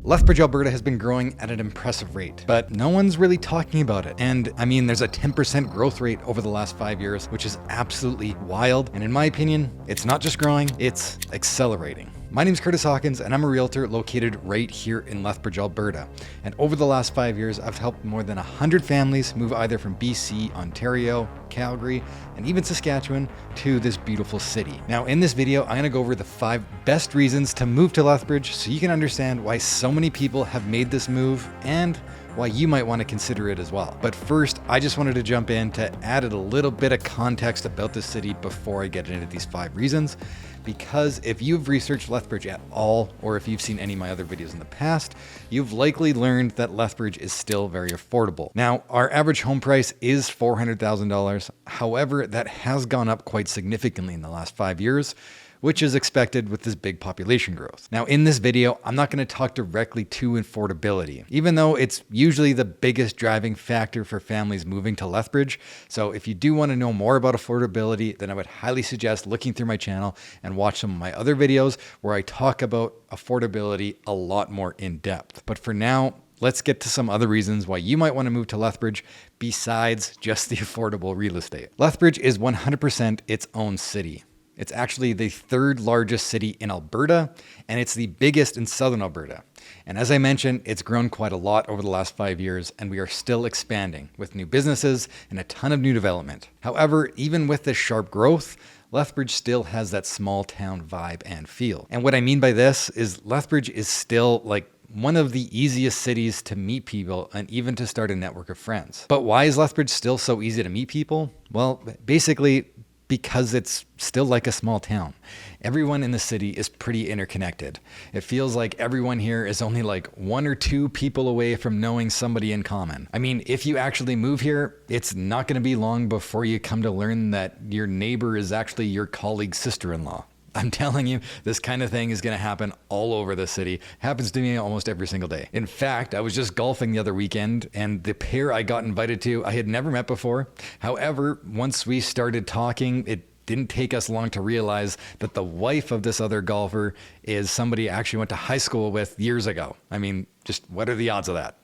Lethbridge, Alberta has been growing at an impressive rate, but no one's really talking about it. And I mean, there's a 10% growth rate over the last 5 years, which is absolutely wild. And in my opinion, it's not just growing, it's accelerating. My name is Kurtis Hawkins, and I'm a realtor located right here in Lethbridge, Alberta. And over the last 5 years, I've helped more than 100 families move either from BC, Ontario, Calgary, and even Saskatchewan to this beautiful city. Now, in this video, I'm gonna go over the 5 best reasons to move to Lethbridge so you can understand why so many people have made this move and why you might want to consider it as well. But first, I just wanted to jump in to add a little bit of context about the city before I get into these 5 reasons. Because if you've researched Lethbridge at all, or if you've seen any of my other videos in the past, you've likely learned that Lethbridge is still very affordable. Now, our average home price is $400,000. However, that has gone up quite significantly in the last 5 years, which is expected with this big population growth. Now, in this video, I'm not going to talk directly to affordability, even though it's usually the biggest driving factor for families moving to Lethbridge. So if you do want to know more about affordability, then I would highly suggest looking through my channel and watch some of my other videos where I talk about affordability a lot more in depth. But for now, let's get to some other reasons why you might want to move to Lethbridge besides just the affordable real estate. Lethbridge is 100% its own city. It's actually the 3rd largest city in Alberta, and it's the biggest in southern Alberta. And as I mentioned, it's grown quite a lot over the last 5 years, and we are still expanding with new businesses and a ton of new development. However, even with this sharp growth, Lethbridge still has that small town vibe and feel. And what I mean by this is Lethbridge is still like one of the easiest cities to meet people and even to start a network of friends. But why is Lethbridge still so easy to meet people? Well, basically, because it's still like a small town. Everyone in the city is pretty interconnected. It feels like everyone here is only like 1 or 2 people away from knowing somebody in common. I mean, if you actually move here, it's not going to be long before you come to learn that your neighbor is actually your colleague's sister-in-law. I'm telling you, this kind of thing is going to happen all over the city. Happens to me almost every single day. In fact, I was just golfing the other weekend, and the pair I got invited to, I had never met before. However, once we started talking, it didn't take us long to realize that the wife of this other golfer is somebody I actually went to high school with years ago. I mean, just what are the odds of that?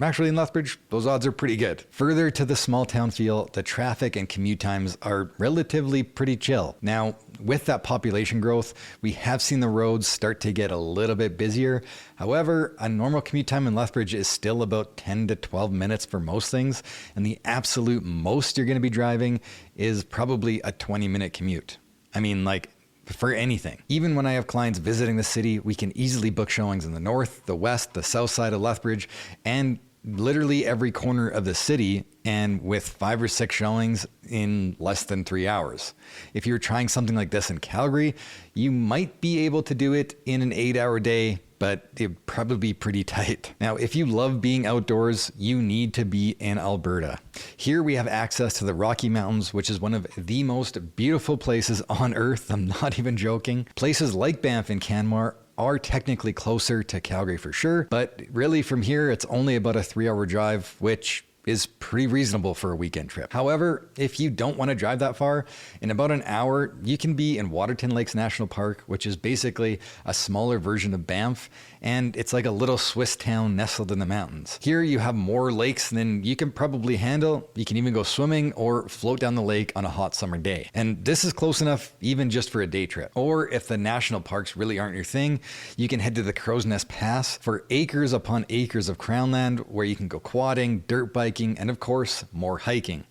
Actually, in Lethbridge, those odds are pretty good. Further to the small town feel, the traffic and commute times are relatively pretty chill. Now, with that population growth, we have seen the roads start to get a little bit busier. However, a normal commute time in Lethbridge is still about 10 to 12 minutes for most things, and the absolute most you're going to be driving is probably a 20-minute commute. I mean, like, for anything. Even when I have clients visiting the city, we can easily book showings in the north, the west, the south side of Lethbridge, and literally every corner of the city, and with 5 or 6 showings in less than 3 hours. If you're trying something like this in Calgary, you might be able to do it in an 8-hour day, but it'd probably be pretty tight. Now, if you love being outdoors, you need to be in Alberta. Here we have access to the Rocky Mountains, which is one of the most beautiful places on earth. I'm not even joking. Places like Banff and Canmore are technically closer to Calgary for sure, but really from here, it's only about a 3-hour drive, which is pretty reasonable for a weekend trip. However, if you don't want to drive that far, in about an hour, you can be in Waterton Lakes National Park, which is basically a smaller version of Banff, and it's like a little Swiss town nestled in the mountains. Here you have more lakes than you can probably handle. You can even go swimming or float down the lake on a hot summer day. And this is close enough even just for a day trip. Or if the national parks really aren't your thing, you can head to the Crow's Nest Pass for acres upon acres of crown land where you can go quadding, dirt biking, and of course, more hiking.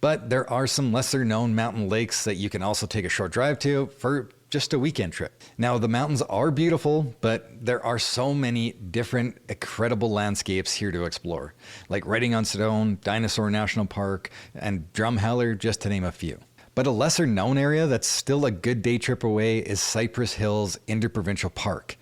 But there are some lesser known mountain lakes that you can also take a short drive to for just a weekend trip. Now, the mountains are beautiful, but there are so many different incredible landscapes here to explore, like Writing on Stone, Dinosaur National Park, and Drumheller, just to name a few. But a lesser known area that's still a good day trip away is Cypress Hills Interprovincial Park,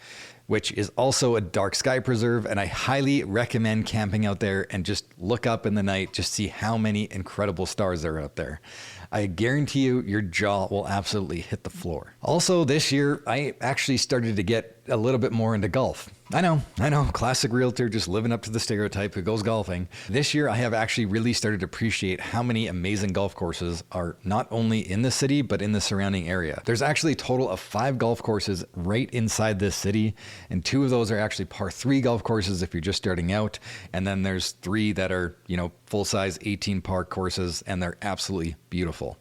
which is also a dark sky preserve, and I highly recommend camping out there and just look up in the night, just see how many incredible stars there are out there. I guarantee you, your jaw will absolutely hit the floor. Also, this year, I actually started to get a little bit more into golf. I know, classic realtor just living up to the stereotype who goes golfing. This year, I have actually really started to appreciate how many amazing golf courses are not only in the city, but in the surrounding area. There's actually a total of 5 golf courses right inside this city, and 2 of those are actually par 3 golf courses if you're just starting out, and then there's 3 that are, full-size 18 par courses, and they're absolutely beautiful.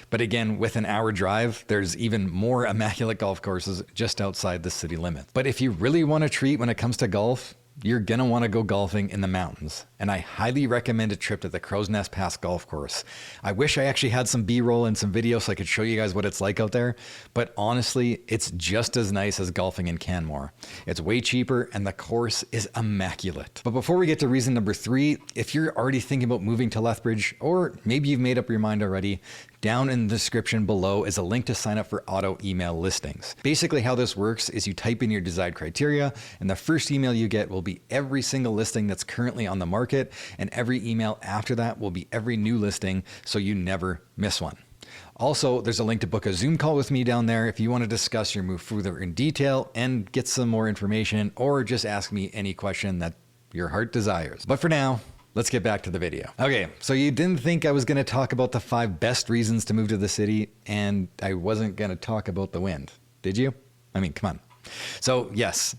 But again, with an hour drive, there's even more immaculate golf courses just outside the city limits. But if you really want a treat when it comes to golf, you're gonna want to go golfing in the mountains. And I highly recommend a trip to the Crow's Nest Pass golf course. I wish I actually had some B-roll and some video so I could show you guys what it's like out there. But honestly, it's just as nice as golfing in Canmore. It's way cheaper and the course is immaculate. But before we get to reason number 3, if you're already thinking about moving to Lethbridge, or maybe you've made up your mind already, down in the description below is a link to sign up for auto email listings. Basically how this works is you type in your desired criteria and the first email you get will be every single listing that's currently on the market, and every email after that will be every new listing, so you never miss one. Also, there's a link to book a Zoom call with me down there if you want to discuss your move further in detail and get some more information, or just ask me any question that your heart desires. But for now, let's get back to the video. Okay, so you didn't think I was going to talk about the 5 best reasons to move to the city, and I wasn't going to talk about the wind, did you? I mean, come on. So yes,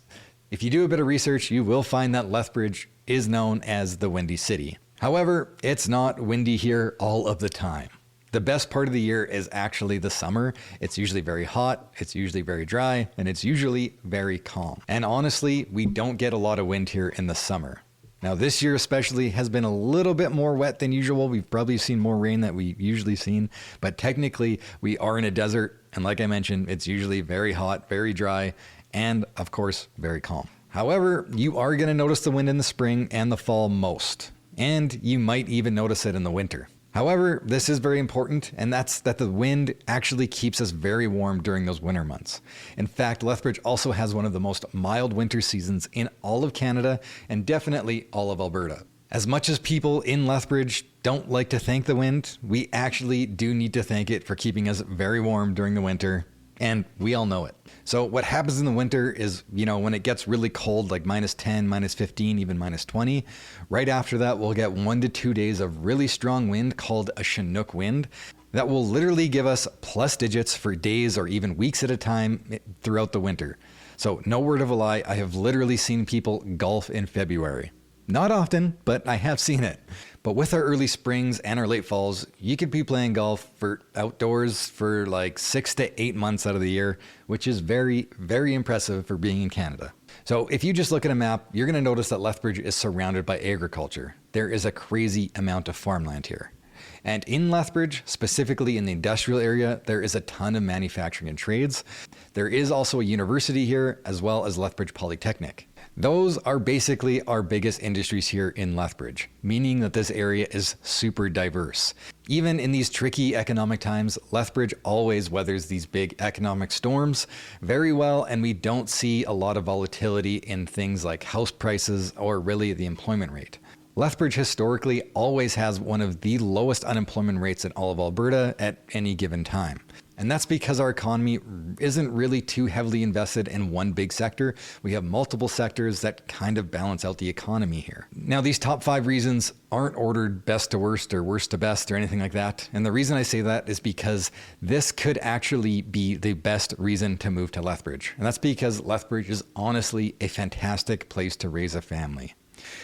if you do a bit of research, you will find that Lethbridge is known as the Windy City. However, it's not windy here all of the time. The best part of the year is actually the summer. It's usually very hot, it's usually very dry, and it's usually very calm. And honestly, we don't get a lot of wind here in the summer. Now this year especially has been a little bit more wet than usual. We've probably seen more rain than we've usually seen, but technically we are in a desert. And like I mentioned, it's usually very hot, very dry, and of course, very calm. However, you are going to notice the wind in the spring and the fall most, and you might even notice it in the winter. However, this is very important, and that's that the wind actually keeps us very warm during those winter months. In fact, Lethbridge also has one of the most mild winter seasons in all of Canada, and definitely all of Alberta. As much as people in Lethbridge don't like to thank the wind, we actually do need to thank it for keeping us very warm during the winter, and we all know it. So what happens in the winter is, when it gets really cold, like -10, -15, even -20, right after that, we'll get 1 to 2 days of really strong wind called a Chinook wind that will literally give us plus digits for days or even weeks at a time throughout the winter. So no word of a lie, I have literally seen people golf in February. Not often, but I have seen it. But with our early springs and our late falls, you could be playing golf for outdoors for like 6 to 8 months out of the year, which is very, very impressive for being in Canada. So if you just look at a map, you're going to notice that Lethbridge is surrounded by agriculture. There is a crazy amount of farmland here. And in Lethbridge, specifically in the industrial area, there is a ton of manufacturing and trades. There is also a university here, as well as Lethbridge Polytechnic. Those are basically our biggest industries here in Lethbridge, meaning that this area is super diverse. Even in these tricky economic times, Lethbridge always weathers these big economic storms very well, and we don't see a lot of volatility in things like house prices or really the employment rate. Lethbridge historically always has one of the lowest unemployment rates in all of Alberta at any given time. And that's because our economy isn't really too heavily invested in one big sector. We have multiple sectors that kind of balance out the economy here. Now, these top 5 reasons aren't ordered best to worst or worst to best or anything like that. And the reason I say that is because this could actually be the best reason to move to Lethbridge. And that's because Lethbridge is honestly a fantastic place to raise a family.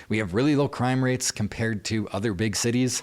We have really low crime rates compared to other big cities.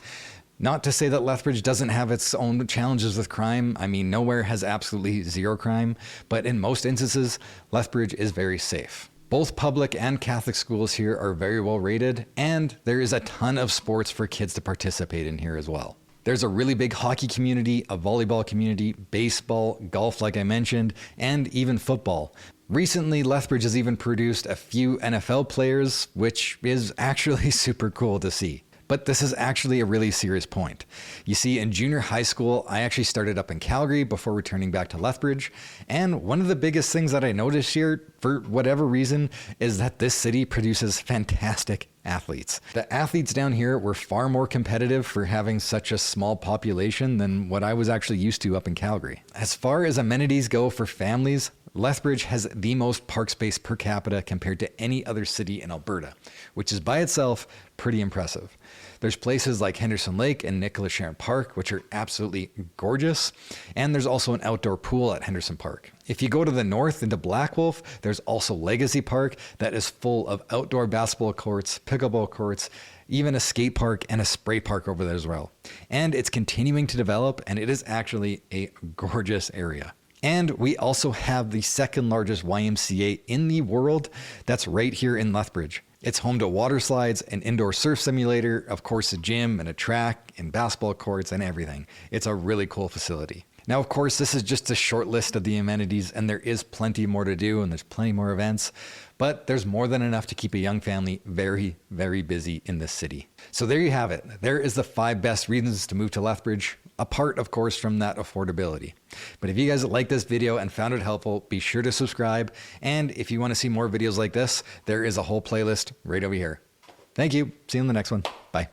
Not to say that Lethbridge doesn't have its own challenges with crime. I mean, nowhere has absolutely zero crime, but in most instances, Lethbridge is very safe. Both public and Catholic schools here are very well rated, and there is a ton of sports for kids to participate in here as well. There's a really big hockey community, a volleyball community, baseball, golf like I mentioned, and even football. Recently, Lethbridge has even produced a few NFL players, which is actually super cool to see. But this is actually a really serious point. You see, in junior high school, I actually started up in Calgary before returning back to Lethbridge. And one of the biggest things that I noticed here, for whatever reason, is that this city produces fantastic athletes. The athletes down here were far more competitive for having such a small population than what I was actually used to up in Calgary. As far as amenities go for families, Lethbridge has the most park space per capita compared to any other city in Alberta, which is by itself pretty impressive. There's places like Henderson Lake and Nicholas Sharon Park, which are absolutely gorgeous. And there's also an outdoor pool at Henderson Park. If you go to the north into Black Wolf, there's also Legacy Park that is full of outdoor basketball courts, pickleball courts, even a skate park and a spray park over there as well. And it's continuing to develop, and it is actually a gorgeous area. And we also have the second largest YMCA in the world that's right here in Lethbridge. It's home to water slides, an indoor surf simulator, of course a gym and a track and basketball courts and everything. It's a really cool facility. Now, of course, this is just a short list of the amenities, and there is plenty more to do and there's plenty more events, but there's more than enough to keep a young family very, very busy in this city. So there you have it. There is the 5 best reasons to move to Lethbridge, apart, of course, from that affordability. But if you guys liked this video and found it helpful, be sure to subscribe. And if you want to see more videos like this, there is a whole playlist right over here. Thank you. See you in the next one. Bye.